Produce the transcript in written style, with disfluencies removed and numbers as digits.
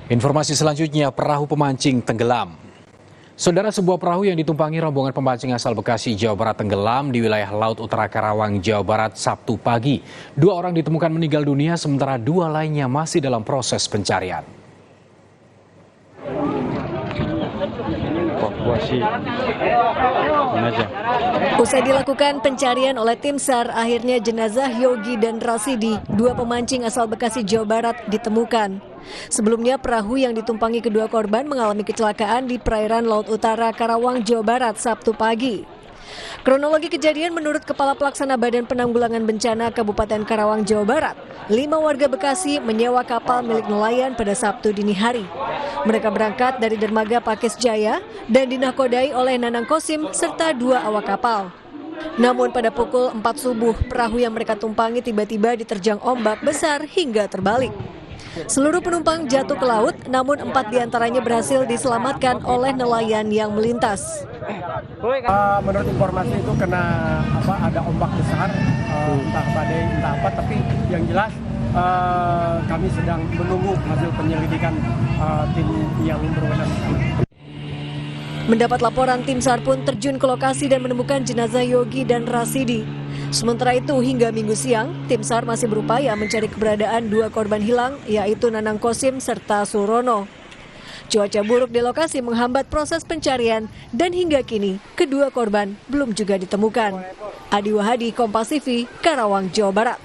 Informasi selanjutnya, perahu pemancing tenggelam. Saudara, sebuah perahu yang ditumpangi rombongan pemancing asal Bekasi, Jawa Barat tenggelam di wilayah Laut Utara Karawang, Jawa Barat, Sabtu pagi. 2 orang ditemukan meninggal dunia, sementara 2 lainnya masih dalam proses pencarian. Usai dilakukan pencarian oleh tim SAR, akhirnya jenazah Yogi dan Rasidi, 2 pemancing asal Bekasi, Jawa Barat, ditemukan. Sebelumnya, perahu yang ditumpangi kedua korban mengalami kecelakaan di perairan Laut Utara Karawang, Jawa Barat, Sabtu pagi. Kronologi kejadian menurut Kepala Pelaksana Badan Penanggulangan Bencana Kabupaten Karawang, Jawa Barat, 5 warga Bekasi menyewa kapal milik nelayan pada Sabtu dini hari. Mereka berangkat dari dermaga Pakis Jaya dan dinakodai oleh Nanang Kosim serta 2 awak kapal. Namun pada pukul 4 subuh, perahu yang mereka tumpangi tiba-tiba diterjang ombak besar hingga terbalik. Seluruh penumpang jatuh ke laut, namun 4 diantaranya berhasil diselamatkan oleh nelayan yang melintas. Menurut informasi itu kena ada ombak besar, entah badai, entah apa, tapi yang jelas kami sedang menunggu hasil penyelidikan tim yang berwenang. Mendapat laporan, tim SAR pun terjun ke lokasi dan menemukan jenazah Yogi dan Rasidi. Sementara itu, hingga Minggu siang, tim SAR masih berupaya mencari keberadaan 2 korban hilang, yaitu Nanang Kosim serta Surono. Cuaca buruk di lokasi menghambat proses pencarian, dan hingga kini, kedua korban belum juga ditemukan. Adi Wahadi, Kompas TV, Karawang, Jawa Barat.